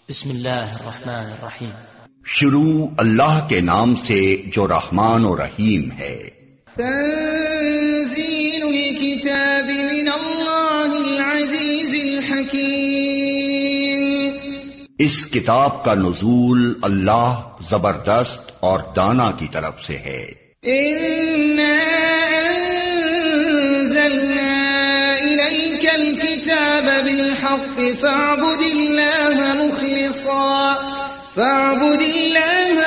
بسم اللہ الرحمن الرحیم. شروع اللہ کے نام سے جو رحمان و رحیم ہے. تنزیل الکتاب من اللہ العزیز الحکیم. اس کتاب کا نزول اللہ زبردست اور دانا کی طرف سے ہے. انا انزلنا الیک الکتاب بالحق فاعبد اللہ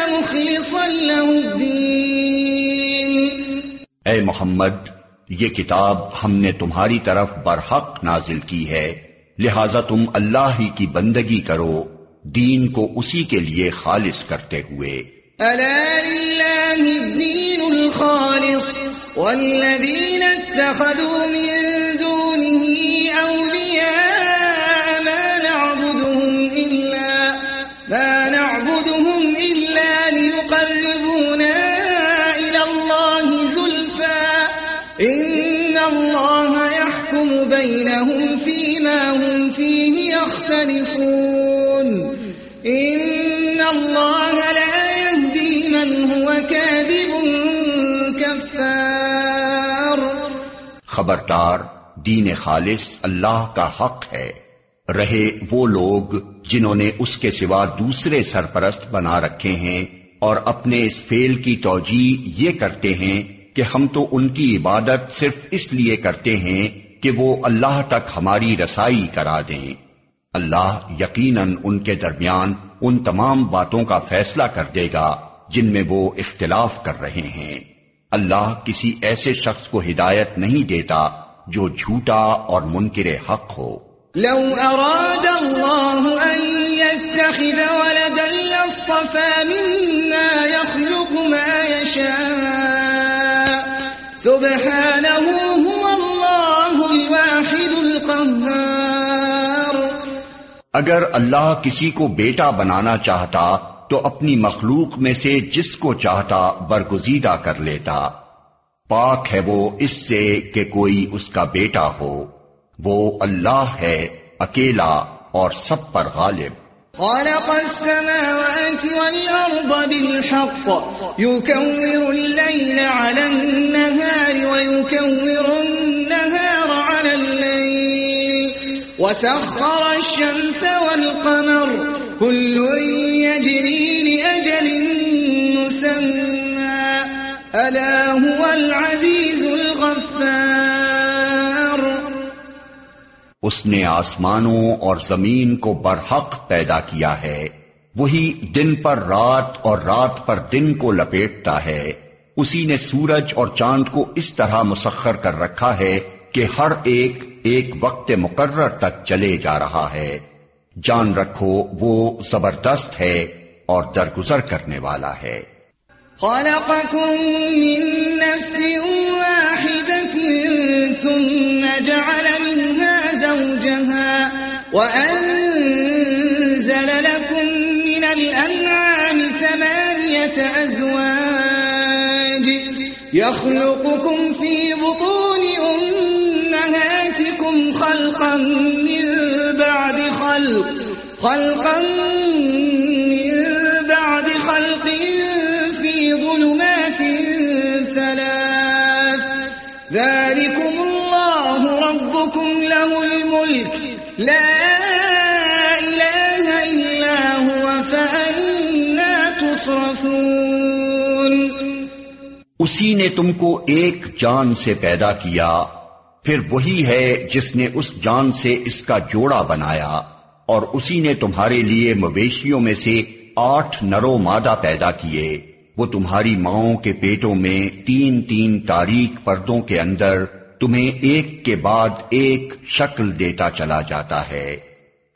مخلصا له الدین. اے محمد، یہ کتاب ہم نے تمہاری طرف برحق نازل کی ہے، لہذا تم اللہ ہی کی بندگی کرو، دین کو اسی کے لیے خالص کرتے ہوئے. الا للہ الدین الخالص والذین اتخذوا من دونه اولیاء ما نعبدهم الا ليقربونا الى الله زلفى ان الله يحكم بينهم فيما هم فيه يختلفون ان الله لا يهدي من هو كاذب كفار. خبردار، دین خالص اللہ کا حق ہے. رہے وہ لوگ جنہوں نے اس کے سوا دوسرے سرپرست بنا رکھے ہیں اور اپنے اس فعل کی توجیہ یہ کرتے ہیں کہ ہم تو ان کی عبادت صرف اس لیے کرتے ہیں کہ وہ اللہ تک ہماری رسائی کرا دیں. اللہ یقیناً ان کے درمیان ان تمام باتوں کا فیصلہ کر دے گا جن میں وہ اختلاف کر رہے ہیں. اللہ کسی ایسے شخص کو ہدایت نہیں دیتا جو جھوٹا اور منکر حق ہو. لو اراد اللہ ان يتخذ ولدا لاصطفى مما يخلق ما يشاء سبحانه هو اللہ الواحد القہار. اگر اللہ کسی کو بیٹا بنانا چاہتا تو اپنی مخلوق میں سے جس کو چاہتا برگزیدہ کر لیتا. پاک ہے وہ اس سے کہ کوئی اس کا بیٹا ہو. وہ اللہ ہے اکیلا اور سب پر غالب. خلق السماوات والأرض بالحق يكور الليل على النهار ويكور النهار على الليل وسخر الشمس والقمر كل يجري لأجل مسمى ألا هو العزيز الغفار. اس نے آسمانوں اور زمین کو برحق پیدا کیا ہے، وہی دن پر رات اور رات پر دن کو لپیٹتا ہے. اسی نے سورج اور چاند کو اس طرح مسخر کر رکھا ہے کہ ہر ایک ایک وقت مقرر تک چلے جا رہا ہے. جان رکھو وہ زبردست ہے اور درگزر کرنے والا ہے. خلقكم من نفس واحدة ثم جعل منها زوجها وأنزل لكم من الأنعام 8 أزواج يخلقكم في بطون أمهاتكم خلقا من بعد خلق في ظلمات 3 ذلكم الله ربكم له الملك لا إله إلا هو فأنا تصرفون. اسی نے تم کو ایک جان سے پیدا کیا، پھر وہی ہے جس نے اس جان سے اس کا جوڑا بنایا، اور اسی نے تمہارے لیے مویشیوں میں سے 8 نر و مادہ پیدا کیے. وہ تمہاری ماؤں کے پیٹوں میں 3 تاریک پردوں کے اندر تمہیں ایک کے بعد ایک شکل دیتا چلا جاتا ہے.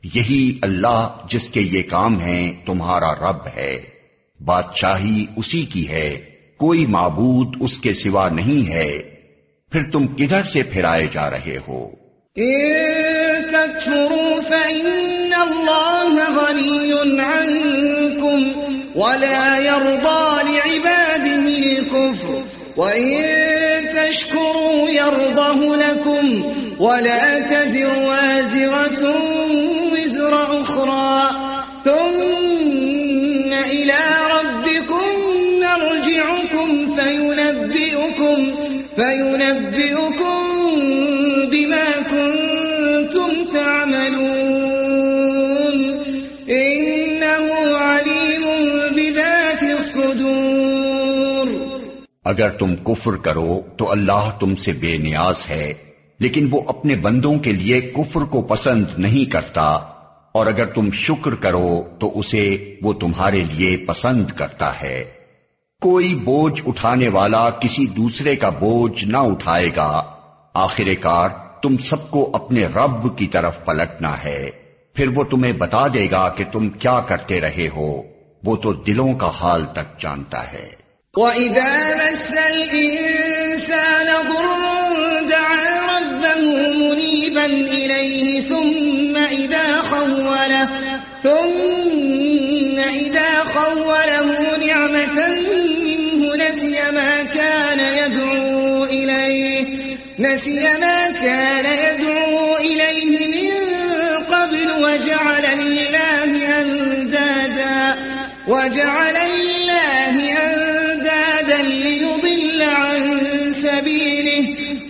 یہی اللہ جس کے یہ کام ہیں تمہارا رب ہے. بادشاہی اسی کی ہے، کوئی معبود اس کے سوا نہیں ہے. پھر تم کدھر سے پھرائے جا رہے ہو؟ تکفروا فإن اللہ غنی عنکم ولا يرضى لعباده الكفر وإن تشكروا يرضه لكم ولا تزر وازرة وزر أخرى ثم إلى ربكم مرجعكم فينبئكم بما كنتم تعملون إنه عليم بذات الصدور۔ اگر تم کفر کرو تو اللہ تم سے بے نیاز ہے، لیکن وہ اپنے بندوں کے لیے کفر کو پسند نہیں کرتا، اور اگر تم شکر کرو تو اسے وہ تمہارے لیے پسند کرتا ہے۔ کوئی بوجھ اٹھانے والا کسی دوسرے کا بوجھ نہ اٹھائے گا، آخر کار تم سب کو اپنے رب کی طرف پلٹنا ہے، پھر وہ تمہیں بتا دے گا کہ تم کیا کرتے رہے ہو، وہ تو دلوں کا حال تک جانتا ہے۔ وَإِذَا مَسَّ الْإِنسَانَ ضُرٌّ دَعَا رَبَّهُ مُنِيبًا إِلَيْهِ ثُمَّ إِذَا خَوَّلَهُ نِعْمَةً مِّنْهُ نَسِيَ مَا كَانَ يَدْعُو إِلَيْهِ مِن قَبْلُ وَجَعَلَ لِلَّهِ أَندَادًا لِّيُضِلَّ عَن سَبِيلِهِ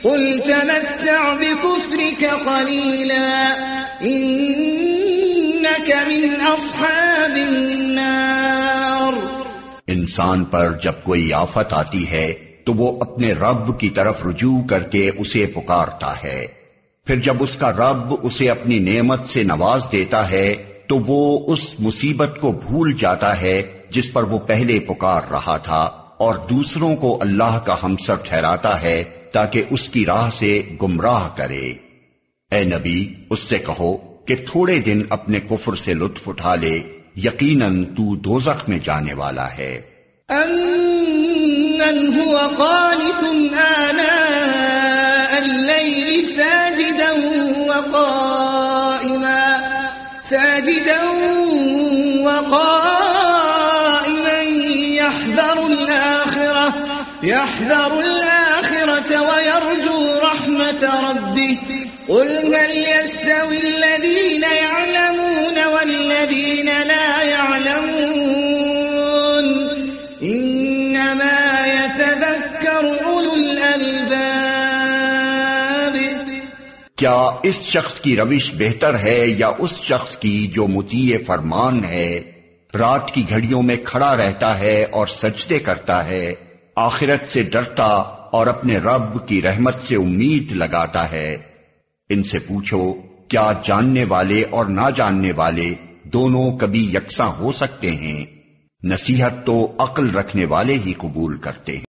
قُلْ تَمَتَّعْ بِكُفْرِكَ قَلِيلًا إِنَّكَ مِنْ أَصْحَابِ النَّارِ۔ انسان پر جب کوئی آفت آتی ہے تو وہ اپنے رب کی طرف رجوع کر کے اسے پکارتا ہے، پھر جب اس کا رب اسے اپنی نعمت سے نواز دیتا ہے تو وہ اس مصیبت کو بھول جاتا ہے جس پر وہ پہلے پکار رہا تھا، اور دوسروں کو اللہ کا ہمسر ٹھہراتا ہے تاکہ اس کی راہ سے گمراہ کرے۔ اے نبی، اس سے کہو کہ تھوڑے دن اپنے کفر سے لطف اٹھا لے، یقیناً تو دوزخ میں جانے والا ہے۔ أَمَّنْ هُوَ قَانِتٌ آنَاءَ اللَّيْلِ سَاجِدًا وَقَائِمًا يَحْذَرُ الْآخِرَةَ وَيَرْجُو رَحْمَةَ رَبِّهِ قُلْ هَلْ يَسْتَوِي الَّذِينَ يَعْلَمُونَ وَالَّذِينَ لَا يَعْلَمُونَ إِنَّمَا يَتَذَكَّرُ أُولُو الْأَلْبَابِ۔ کیا اس شخص کی روش بہتر ہے یا اس شخص کی جو مطیع فرمان ہے، رات کی گھڑیوں میں کھڑا رہتا ہے اور سجدے کرتا ہے، آخرت سے ڈرتا اور اپنے رب کی رحمت سے امید لگاتا ہے؟ ان سے پوچھو، کیا جاننے والے اور نہ جاننے والے دونوں کبھی یکساں ہو سکتے ہیں؟ نصیحت تو عقل رکھنے والے ہی قبول کرتے ہیں۔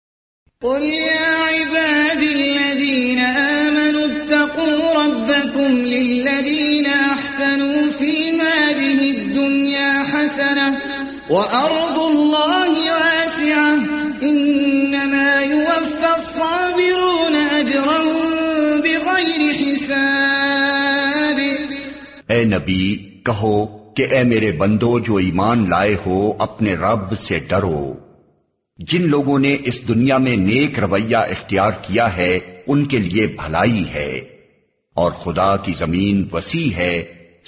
قل يا عبادي الذين آمنوا اتقوا ربكم للذين أحسنوا في هذه الدنيا حسنة وأرض الله واسعة إنما يوفى الصابرون أجرهم بغير حساب۔ اے نبی، کہو کہ اے میرے بندو جو ایمان لائے ہو، اپنے رب سے ڈرو۔ جن لوگوں نے اس دنیا میں نیک رویہ اختیار کیا ہے ان کے لیے بھلائی ہے، اور خدا کی زمین وسیع ہے،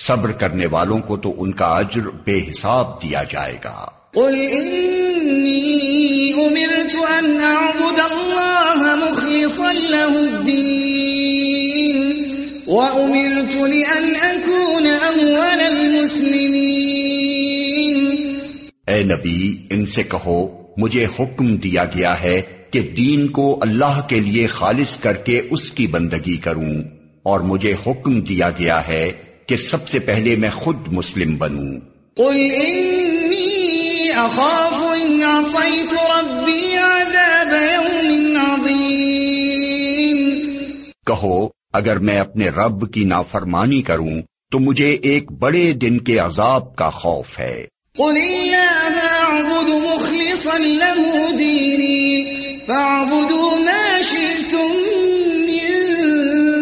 صبر کرنے والوں کو تو ان کا اجر بے حساب دیا جائے گا۔ قل انی امرت ان اعبد اللہ مخلصا له الدین وامرت لان اکون اول المسلمین۔ اے نبی، ان سے کہو مجھے حکم دیا گیا ہے کہ دین کو اللہ کے لیے خالص کر کے اس کی بندگی کروں، اور مجھے حکم دیا گیا ہے کہ سب سے پہلے میں خود مسلم بنوں۔ قل انی اخاف ان عصیت ربی عذاب یوم عظیم۔ کہو اگر میں اپنے رب کی نافرمانی کروں تو مجھے ایک بڑے دن کے عذاب کا خوف ہے۔ قل اللہ اعبد مخلصا له دینی فاعبدوا ما شئتم من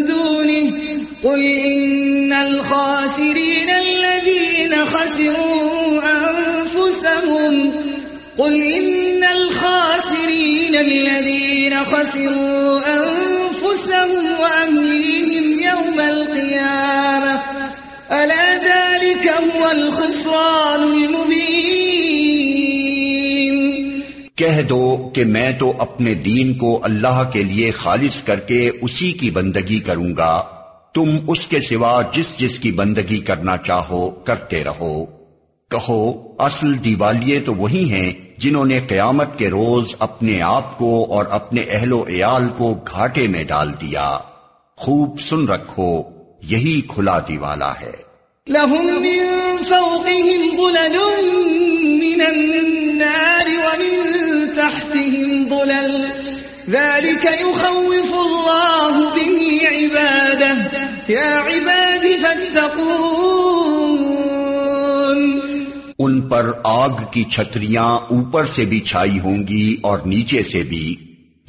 دونه قل ان الخاسرین الذین خسروا انفسهم واهلیهم یوم القیامة ألا ذلك هو الخسران المبين. کہہ دو کہ میں تو اپنے دین کو اللہ کے لیے خالص کر کے اسی کی بندگی کروں گا، تم اس کے سوا جس جس کی بندگی کرنا چاہو کرتے رہو۔ کہو اصل دیوالیے تو وہی ہیں جنہوں نے قیامت کے روز اپنے آپ کو اور اپنے اہل و عیال کو گھاٹے میں ڈال دیا۔ خوب سن رکھو، یہی کھلا دیوالا ہے۔ لهم من فوقهم ظلل من النار ومن تحتهم ظلل ذلك يخوف الله به عباده يا عباد فاتقون۔ ان پر آگ کی چھتریاں اوپر سے بھی چھائی ہوں گی اور نیچے سے بھی،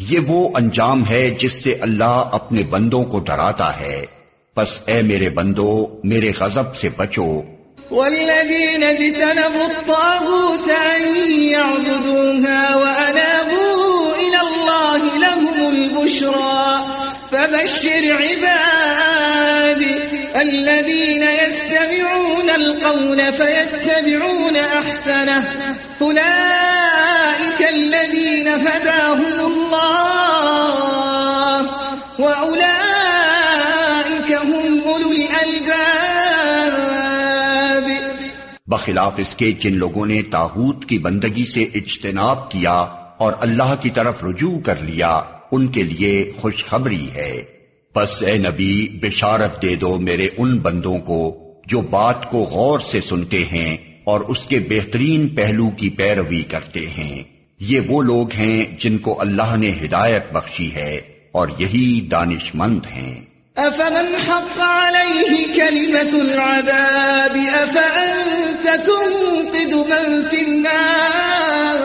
یہ وہ انجام ہے جس سے اللہ اپنے بندوں کو ڈراتا ہے، پس اے میرے بندو میرے غضب سے بچو۔ والذين اجتنبوا الطاغوت أن يعبدوها وأنابوا إلى الله لهم البشرى فبشر عبادي الذين يستمعون القول فيتبعون أحسنه أولئك الذين هداهم الله وأولئك هم أولو الألباب۔ بخلاف اس کے جن لوگوں نے طاغوت کی بندگی سے اجتناب کیا اور اللہ کی طرف رجوع کر لیا، ان کے لیے خوشخبری ہے۔ بس اے نبی بشارت دے دو میرے ان بندوں کو جو بات کو غور سے سنتے ہیں اور اس کے بہترین پہلو کی پیروی کرتے ہیں، یہ وہ لوگ ہیں جن کو اللہ نے ہدایت بخشی ہے اور یہی دانش مند ہیں۔ أفمن حق عليه كلمة العذاب أفأنت تنقذ من في النار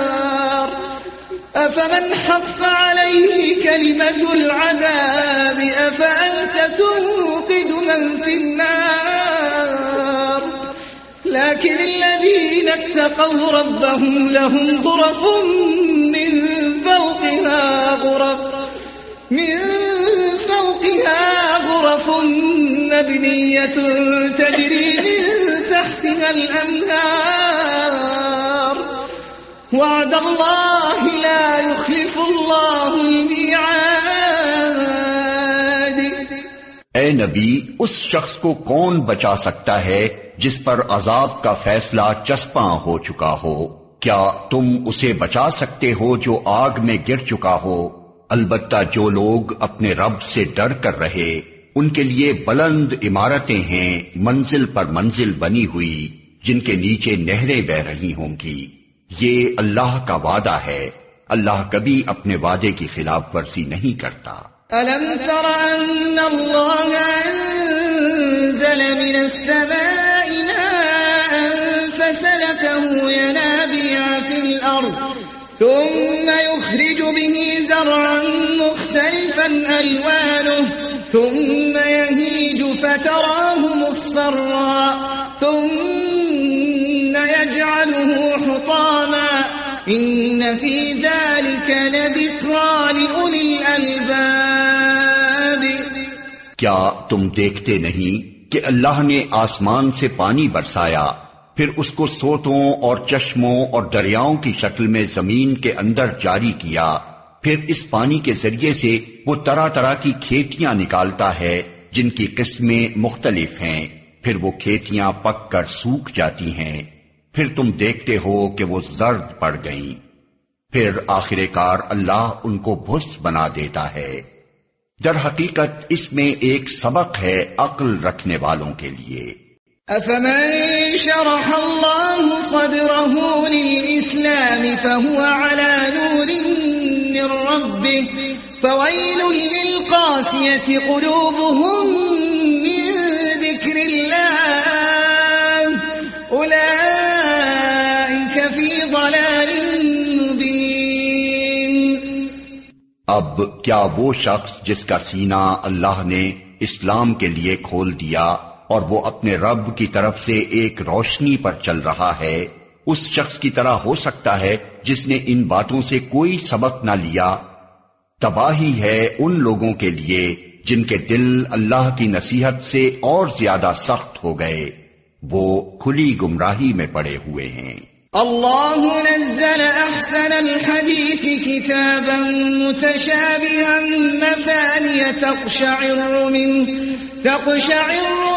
أفمن حق عليه كلمة العذاب أفأنت تنقذ من في النار لكن الذين اتقوا ربهم لهم غرف من فوقها غرف مبنية تجري من تحتها الأنهار وعد الله لا يخلف الله الميعاد۔ اے نبی اس شخص کو کون بچا سکتا ہے جس پر عذاب کا فیصلہ چسپاں ہو چکا ہو؟ کیا تم اسے بچا سکتے ہو جو آگ میں گر چکا ہو؟ البتہ جو لوگ اپنے رب سے ڈر کر رہے ان کے لیے بلند عمارتیں ہیں منزل پر منزل بنی ہوئی جن کے نیچے نہریں بہ رہی ہوں گی۔ یہ اللہ کا وعدہ ہے، اللہ کبھی اپنے وعدے کی خلاف ورزی نہیں کرتا۔ أَلَمْ تَرَ أَنَّ اللَّهَ أَنزَلَ مِنَ السَّمَاءِ مَاءً فَسَلَكَهُ يَنَابِيعَ فِي الْأَرْضِ ثم يخرج به زرعا مختلفا ألوانه ثم يهيج فتراه مصفرا ثم يجعله حطاما إن في ذلك لذكرى لأولي الألباب۔ کیا تم دیکھتے نہیں کہ اللہ نے آسمان سے پانی برسایا، پھر اس کو سوتوں اور چشموں اور دریاؤں کی شکل میں زمین کے اندر جاری کیا، پھر اس پانی کے ذریعے سے وہ طرح طرح کی کھیتیاں نکالتا ہے جن کی قسمیں مختلف ہیں، پھر وہ کھیتیاں پک کر سوکھ جاتی ہیں، پھر تم دیکھتے ہو کہ وہ زرد پڑ گئیں، پھر آخر کار اللہ ان کو بھس بنا دیتا ہے۔ در حقیقت اس میں ایک سبق ہے عقل رکھنے والوں کے لیے۔ أفمن شرح الله صدره للإسلام فهو على نور من ربه فويل للقاسية قلوبهم من ذكر الله أولئك في ضلال مبين۔ اب کیا وہ شخص جس کا سینہ اللہ نے اسلام کے لیے کھول دیا اور وہ اپنے رب کی طرف سے ایک روشنی پر چل رہا ہے، اس شخص کی طرح ہو سکتا ہے جس نے ان باتوں سے کوئی سبق نہ لیا؟ تباہی ہے ان لوگوں کے لیے جن کے دل اللہ کی نصیحت سے اور زیادہ سخت ہو گئے وہ کھلی گمراہی میں پڑے ہوئے ہیں۔ اللہ نزل احسن الحدیث کتابا متشابها مثانیہ تقشعر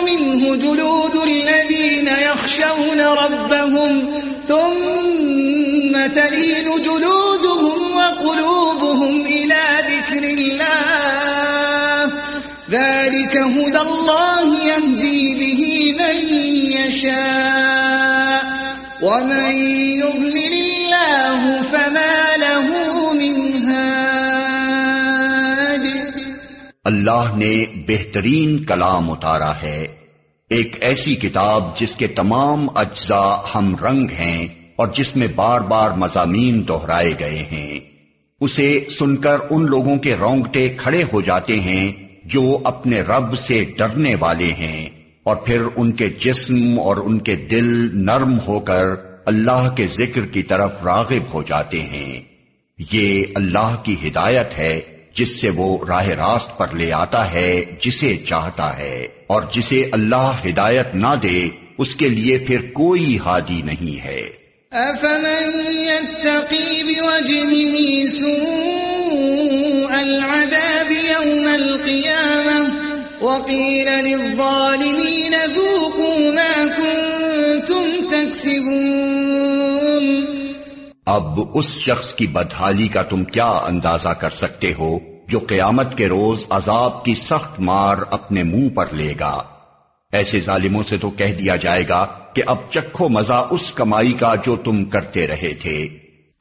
منه جلود الذین یخشون ربهم ثم تلین جلودهم وقلوبهم إلى ذکر اللہ ذلك هدى الله يهدي به من يشاء ومن يضلل الله فما له من هاد۔ اللہ نے بہترین کلام اتارا ہے، ایک ایسی کتاب جس کے تمام اجزاء ہم رنگ ہیں اور جس میں بار بار مضامین دہرائے گئے ہیں۔ اسے سن کر ان لوگوں کے رونگٹے کھڑے ہو جاتے ہیں جو اپنے رب سے ڈرنے والے ہیں، اور پھر ان کے جسم اور ان کے دل نرم ہو کر اللہ کے ذکر کی طرف راغب ہو جاتے ہیں۔ یہ اللہ کی ہدایت ہے جس سے وہ راہ راست پر لے آتا ہے جسے چاہتا ہے، اور جسے اللہ ہدایت نہ دے اس کے لیے پھر کوئی ہادی نہیں ہے۔ أفمن يتقي بوجهه سوء العذاب يوم القيامة وقيل للظالمين ذوقوا ما كنتم تكسبون۔ اب اس شخص کی بدحالی کا تم کیا اندازہ کر سکتے ہو جو قیامت کے روز عذاب کی سخت مار اپنے منہ پر لے گا؟ ایسے ظالموں سے تو کہہ دیا جائے گا کہ اب چکھو مزہ اس کمائی کا جو تم کرتے رہے تھے۔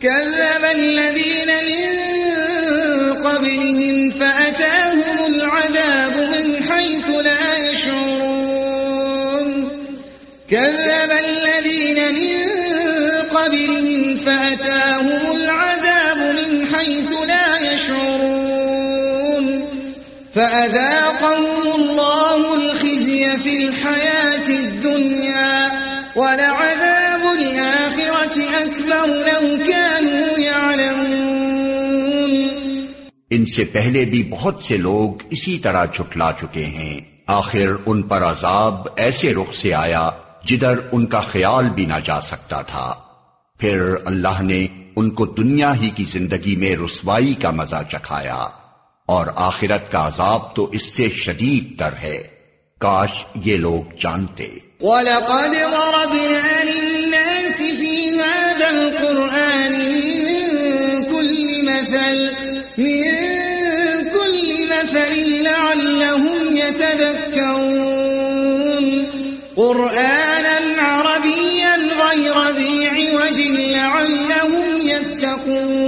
كذب الذين من قبلهم فأتاهم العذاب من حيث لا يشعرون كذب الذين من قبلهم فأتاهم العذاب من حيث لا يشعرون فأذاقهم الله الخزي في الحياة الدنيا وَلَعَذَابُ الْآخِرَةِ أَكْبَرُ لَوْ كَانُوا يَعْلَمُونَ۔ ان سے پہلے بھی بہت سے لوگ اسی طرح جھٹلا چکے ہیں، آخر ان پر عذاب ایسے رخ سے آیا جدھر ان کا خیال بھی نہ جا سکتا تھا۔ پھر اللہ نے ان کو دنیا ہی کی زندگی میں رسوائی کا مزہ چکھایا، اور آخرت کا عذاب تو اس سے شدید تر ہے، کاش یہ لوگ جانتے۔ وَلَقَدْ ضَرَبْنَا لِلنَّاسِ فِي هَذَا الْقُرْآنِ مِنْ كُلِّ مَثَلٍ لَعَلَّهُمْ يَتَذَكَّرُونَ قُرْآنًا عَرَبِيًّا غَيْرَ ذِي عِوَجٍ لَعَلَّهُمْ يَتَّقُونَ۔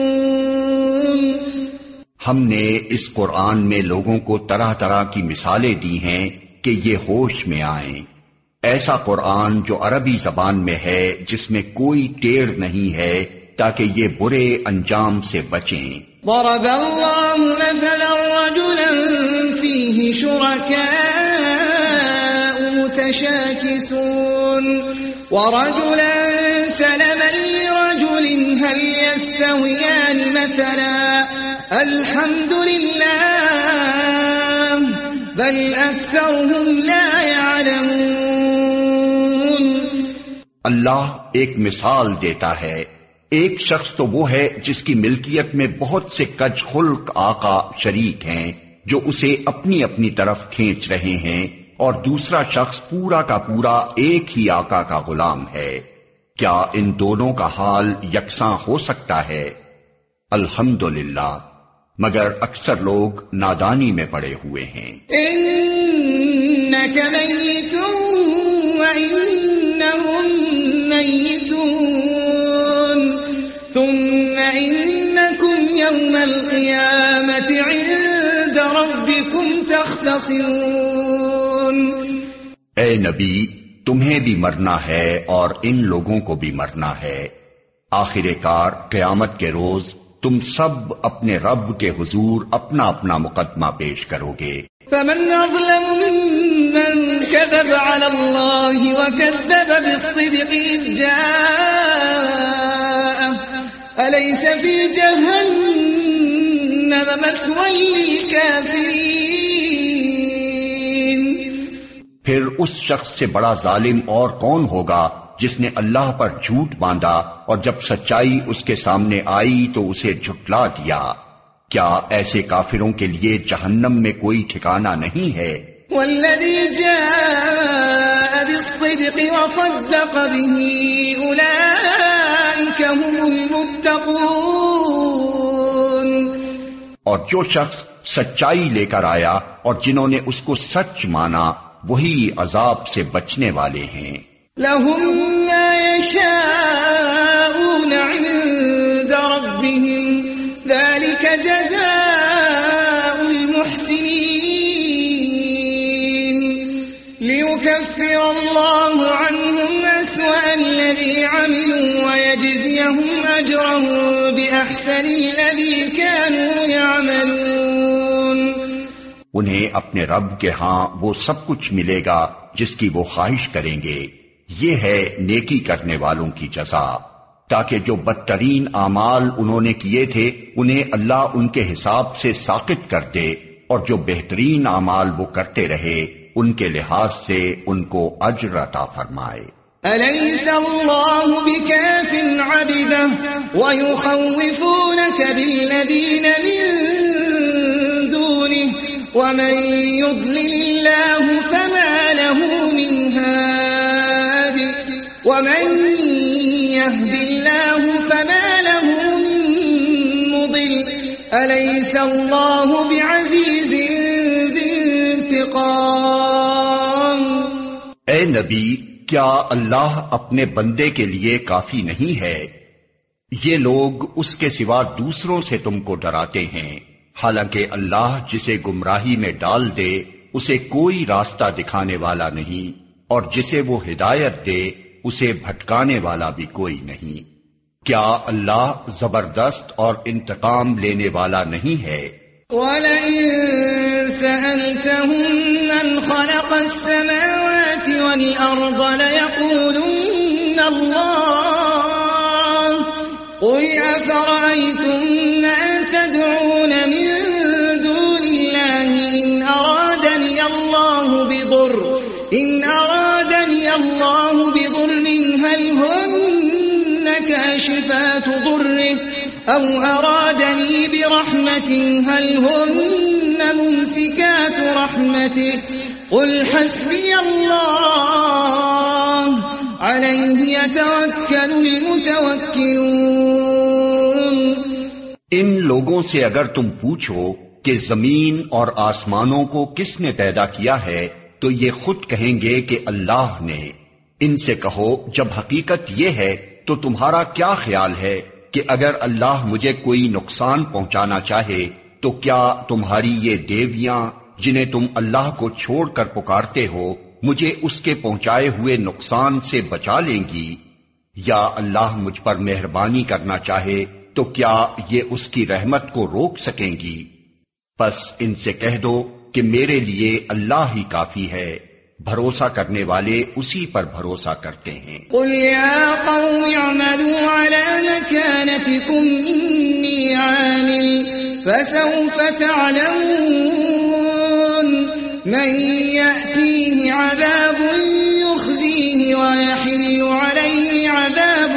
ہم نے اس قرآن میں لوگوں کو طرح طرح کی مثالیں دی ہیں کہ یہ ہوش میں آئیں۔ ایسا قرآن جو عربی زبان میں ہے، جس میں کوئی ٹیڑھ نہیں ہے، تاکہ یہ برے انجام سے بچیں۔ ضرب اللہ مثلا رجلا فیہ شرکاء متشاکسون ورجلا سلما لرجل هل يستویان مثلا الحمد للہ بل اکثرهم لا يعلمون۔ اللہ ایک مثال دیتا ہے، ایک شخص تو وہ ہے جس کی ملکیت میں بہت سے کج خلق آقا شریک ہیں جو اسے اپنی اپنی طرف کھینچ رہے ہیں، اور دوسرا شخص پورا کا پورا ایک ہی آقا کا غلام ہے۔ کیا ان دونوں کا حال یکساں ہو سکتا ہے؟ الحمدللہ، مگر اکثر لوگ نادانی میں پڑے ہوئے ہیں۔ انک میت وانہم میتون ثم انکم یوم القیامت عند ربکم تختصمون۔ اے نبی، تمہیں بھی مرنا ہے اور ان لوگوں کو بھی مرنا ہے، آخر کار قیامت کے روز تم سب اپنے رب کے حضور اپنا اپنا مقدمہ پیش کرو گے۔ فمن اظلم ممن كذب على الله وكذب بالصدق اذ جاءه أليس في جهنم مثوى للكافرين۔ اس شخص سے بڑا ظالم اور کون ہوگا جس نے اللہ پر جھوٹ باندھا اور جب سچائی اس کے سامنے آئی تو اسے جھٹلا دیا۔ کیا ایسے کافروں کے لیے جہنم میں کوئی ٹھکانہ نہیں ہے؟ والذی جاء بالصدق وصدق به اولئک هم المتقون، اور جو شخص سچائی لے کر آیا اور جنہوں نے اس کو سچ مانا وہی عذاب سے بچنے والے ہیں۔ لهم ما يشاءون عند ربهم ذلك جزاء المحسنين ليكفر الله عنهم أسوأ الذي عملوا ويجزيهم أجرهم بأحسن الذي كانوا يعملون۔ انہیں اپنے رب کے ہاں وہ سب کچھ ملے گا جس کی وہ خواہش کریں گے، یہ ہے نیکی کرنے والوں کی جزا، تاکہ جو بدترین اعمال انہوں نے کیے تھے انہیں اللہ ان کے حساب سے ساقط کر دے، اور جو بہترین اعمال وہ کرتے رہے ان کے لحاظ سے ان کو اجر عطا فرمائے۔ أليس الله بكاف عبده ويخوفونك بالذين من دونه ومن يضلل الله فما له من هاد ومن يهد الله فما له من مضل أليس الله بعزيز ذي انتقام۔ اے نبی، کیا اللہ اپنے بندے کے لیے کافی نہیں ہے؟ یہ لوگ اس کے سوا دوسروں سے تم کو ڈراتے ہیں، حالانکہ اللہ جسے گمراہی میں ڈال دے اسے کوئی راستہ دکھانے والا نہیں، اور جسے وہ ہدایت دے اسے بھٹکانے والا بھی کوئی نہیں۔ کیا اللہ زبردست اور انتقام لینے والا نہیں ہے؟ وَلَئِن سَأَلْتَهُم مَّنْ خَلَقَ السَّمَاوَاتِ وَالْأَرْضَ لَيَقُولُنَّ اللَّهُ قُلْ أَفَرَأَيْتُم مَّا تَدْعُونَ مِن دُونِ اللَّهِ إِنْ أَرَادَنِيَ اللَّهُ بِضُرٍّ هَلْ هُنَّ كَاشِفَاتُ ضُرِّهِ أَوْ أَرَادَنِي بِرَحْمَةٍ هَلْ هُنَّ مُمْسِكَاتُ رَحْمَتِهِ قُلْ حَسْبِيَ اللَّهُ عَلَيْهِ يَتَوَكَّلُ الْمُتَوَكِّلُونَ۔ ان لوگوں سے اگر تم پوچھو کہ زمین اور آسمانوں کو کس نے پیدا کیا ہے تو یہ خود کہیں گے کہ اللہ نے۔ ان سے کہو جب حقیقت یہ ہے تو تمہارا کیا خیال ہے کہ اگر اللہ مجھے کوئی نقصان پہنچانا چاہے تو کیا تمہاری یہ دیویاں جنہیں تم اللہ کو چھوڑ کر پکارتے ہو مجھے اس کے پہنچائے ہوئے نقصان سے بچا لیں گی؟ یا اللہ مجھ پر مہربانی کرنا چاہے تو کیا یہ اس کی رحمت کو روک سکیں گی؟ بس ان سے کہہ دو کہ میرے لیے اللہ ہی کافی ہے، بھروسہ کرنے والے اسی پر بھروسہ کرتے ہیں۔ قل یا قوم اعملوا على مكانتكم انی عامل فسوف تعلمون من يأتيه عذاب يخزيه ويحل عليه عذاب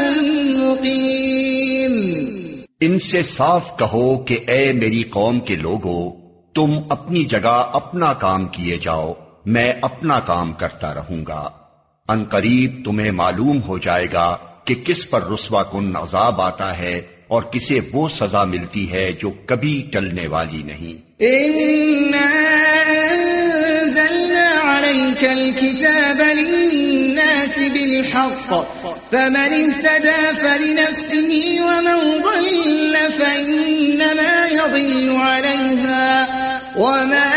مقيم۔ ان سے صاف کہو کہ اے میری قوم کے لوگو، تم اپنی جگہ اپنا کام کیے جاؤ، میں اپنا کام کرتا رہوں گا، ان قریب تمہیں معلوم ہو جائے گا کہ کس پر رسوا کن عذاب آتا ہے اور کسے وہ سزا ملتی ہے جو کبھی ٹلنے والی نہیں۔ اِنَّا أَنزَلْنَا عَلَيْكَ الْكِتَابَ لِلنَّاسِ بِالْحَقِّ فَمَنِ اهْتَدَى فَلِنَفْسِهِ وَمَنْ ضَلَّ فَإِنَّمَا يَضِلُّ عَلَيْهَا وَمَا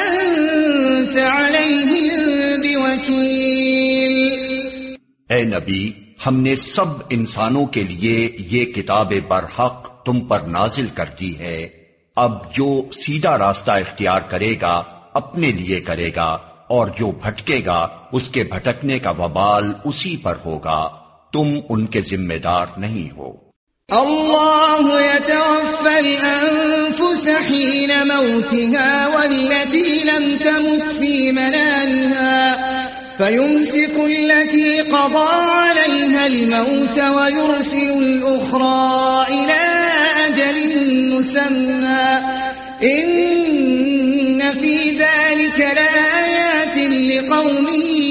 أَنْتَ عَلَيْهِمْ بِوَكِيلٍ۔ اے نبی، ہم نے سب انسانوں کے لیے یہ کتاب برحق تم پر نازل کر دی ہے، اب جو سیدھا راستہ اختیار کرے گا اپنے لیے کرے گا، اور جو بھٹکے گا اس کے بھٹکنے کا وبال اسی پر ہوگا، تم ان کے ذمہ دار نہیں ہو۔ اللہ يتوفى الأنفس حين موتها والتي لم تمت في منامها فيمسك التي قضى عليها الموت ويرسل الأخرى إلى أجل مسمى إن في ذلك لآيات لقوم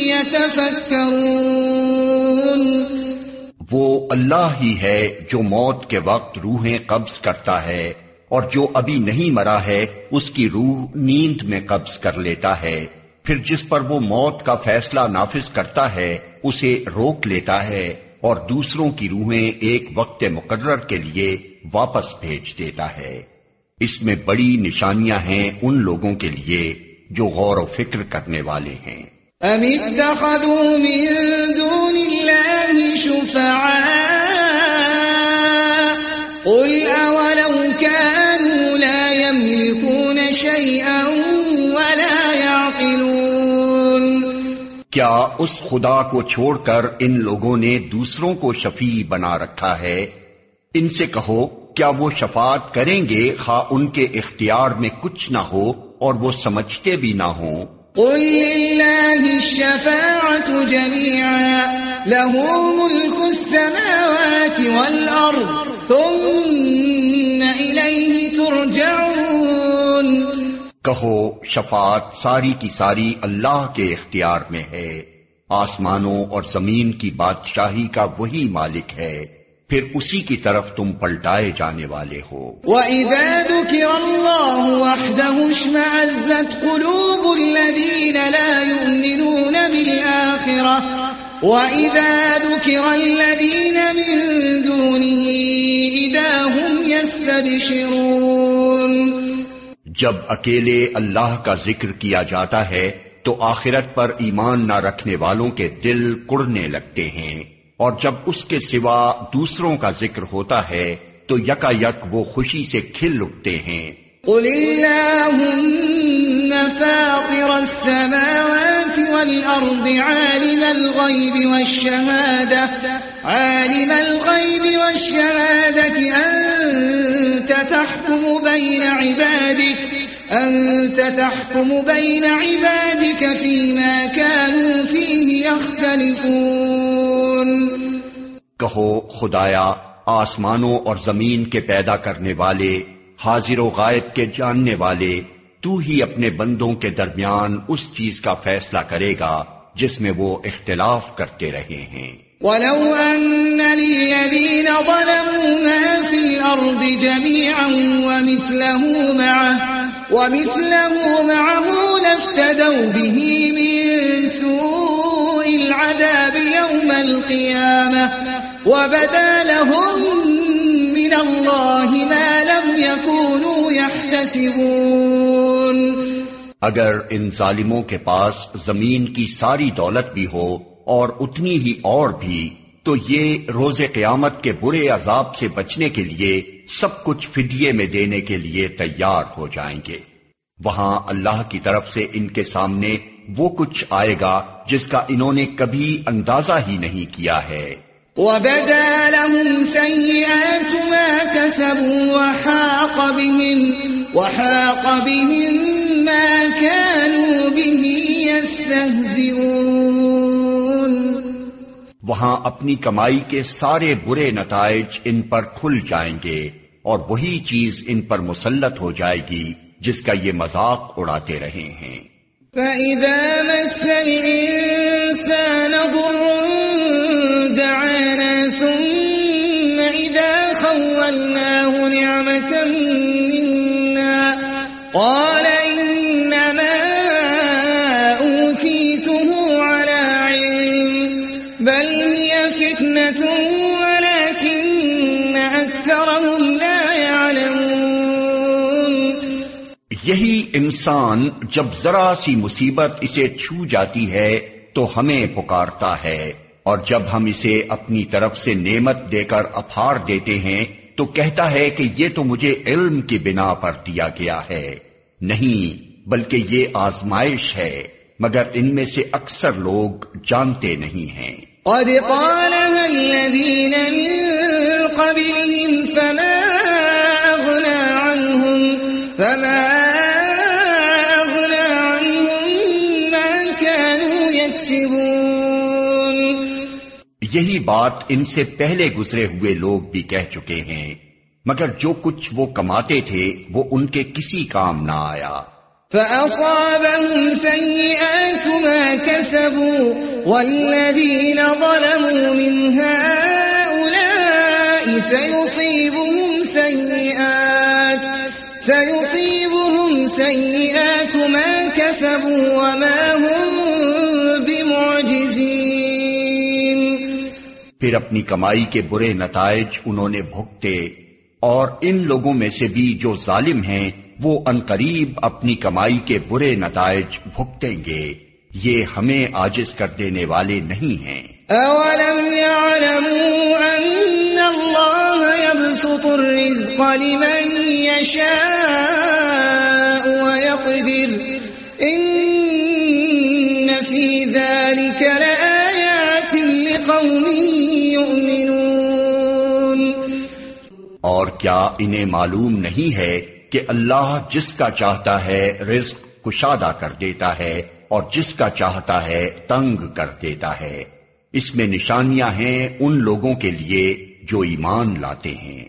يتفكرون. وہ اللہ ہی ہے جو موت کے وقت روحیں قبض کرتا ہے، اور جو ابھی نہیں مرا ہے اس کی روح نیند میں قبض کر لیتا ہے، پھر جس پر وہ موت کا فیصلہ نافذ کرتا ہے اسے روک لیتا ہے، اور دوسروں کی روحیں ایک وقت مقرر کے لیے واپس بھیج دیتا ہے. اس میں بڑی نشانیاں ہیں ان لوگوں کے لیے جو غور و فکر کرنے والے ہیں. ام اتخذوا من دون الله شفعاء قل اولو كانوا لا يملكون شيئا ولا يعقلون. کیا اس خدا کو چھوڑ کر ان لوگوں نے دوسروں کو شفیع بنا رکھا ہے؟ ان سے کہو کیا وہ شفاعت کریں گے خواہ ان کے اختیار میں کچھ نہ ہو اور وہ سمجھتے بھی نہ ہوں؟ قل للہ الشفاعة جميعا له ملك السماوات والأرض ثم إليه ترجعون. کہو شفاعت ساری کی ساری اللہ کے اختیار میں ہے، آسمانوں اور زمین کی بادشاہی کا وہی مالک ہے، پھر اسی کی طرف تم پلٹائے جانے والے ہو. وَإِذَا ذُكِرَ اللَّهُ وَحْدَهُ اشْمَأَزَّتْ قُلُوبُ الَّذِينَ لَا يُؤْمِنُونَ بِالْآخِرَةِ وَإِذَا ذُكِرَ الَّذِينَ مِن دُونِهِ إِذَا هُمْ يَسْتَبْشِرُونَ. جب اکیلے اللہ کا ذکر کیا جاتا ہے تو آخرت پر ایمان نہ رکھنے والوں کے دل کڑنے لگتے ہیں، اور جب اس کے سوا دوسروں کا ذکر ہوتا ہے تو یکا یک وہ خوشی سے کھل اٹھتے ہیں. قل اللہم فاطر السماوات والارض عالم الغیب والشہادة أنت تحكم بين عبادك فيما كانوا فيه يختلفون. کہو خدایا آسمانوں اور زمین کے پیدا کرنے والے، حاضر و غائب کے جاننے والے، تو ہی اپنے بندوں کے درمیان اس چیز کا فیصلہ کرے گا جس میں وہ اختلاف کرتے رہے ہیں. وَلَوْ أَنَّ لِلَّذِينَ ظَلَمُوا مَا فِي الْأَرْضِ جَمِيعًا وَمِثْلَهُ مَعَهُ لَافْتَدَوْا بِهِ مِن سُوءِ الْعَذَابِ يَوْمَ الْقِيَامَةِ وَبَدَا لَهُم مِّنَ اللَّهِ مَا لَمْ يَكُونُوا يَحْتَسِبُونَ. اگر ان ظالموں کے پاس زمین کی ساری دولت بھی ہو اور اتنی ہی اور بھی، تو یہ روز قیامت کے برے عذاب سے بچنے کے لیے سب کچھ فدیے میں دینے کے لیے تیار ہو جائیں گے. وہاں اللہ کی طرف سے ان کے سامنے وہ کچھ آئے گا جس کا انہوں نے کبھی اندازہ ہی نہیں کیا ہے. وَبَدَا لَهُمْ سَيِّئَاتُ مَا كَسَبُوا وَحَاقَ بِهِمْ مَا كَانُوا بِهِ يَسْتَهْزِئُونَ. وہاں اپنی کمائی کے سارے برے نتائج ان پر کھل جائیں گے، اور وہی چیز ان پر مسلط ہو جائے گی جس کا یہ مذاق اڑاتے رہے ہیں. فَإِذَا مَسَّ الْإِنسَانَ ضُرٌّ دَعَانَا ثُمَّ إِذَا خَوَّلْنَاهُ نِعْمَةً مِنَّا قَالَ إِنَّمَا أُوتِيتُهُ عَلَى عِلْمٍ بَلْ هِيَ فِتْنَةٌ وَلَكِنَّ أَكْثَرَهُمْ لَا يَعْلَمُونَ. یہی انسان جب ذرا سی مصیبت اسے چھو جاتی ہے تو ہمیں پکارتا ہے، اور جب ہم اسے اپنی طرف سے نعمت دے کر اپھار دیتے ہیں تو کہتا ہے کہ یہ تو مجھے علم کی بنا پر دیا گیا ہے. نہیں، بلکہ یہ آزمائش ہے، مگر ان میں سے اکثر لوگ جانتے نہیں ہیں. قد قالها الذين من قبلهم فما أغنى عنهم ما كانوا يكسبون. بات ان سے پہلے گزرے ہوئے لوگ بھی کہہ چکے ہیں، مگر جو کچھ وہ کماتے تھے وہ ان کے کسی کام نہ آیا۔ فأصابهم سيئات ما كسبوا والذين ظلموا من هؤلاء سيصيبهم سيئات ما كسبوا وما هم بمعجزين۔ پھر اپنی کمائی کے برے نتائج انہوں نے بھگتے، اور ان لوگوں میں سے بھی جو ظالم ہیں وہ عنقریب اپنی کمائی کے برے نتائج بھگتیں گے، یہ ہمیں عاجز کر دینے والے نہیں ہیں۔ أَوَلَمْ يَعْلَمُوا أَنَّ اللَّهَ يَبْسُطُ الرِّزْقَ لِمَن يَشَاءُ وَيَقْدِرُ إِنَّ فِي ذَلِكَ لَآيَاتٍ لِقَوْمٍ يُؤْمِنُونَ۔ اور کیا انہیں معلوم نہیں ہے کہ اللہ جس کا چاہتا ہے رزق کشادہ کر دیتا ہے اور جس کا چاہتا ہے تنگ کر دیتا ہے؟ اس میں نشانیاں ہیں ان لوگوں کے لیے جو ایمان لاتے ہیں۔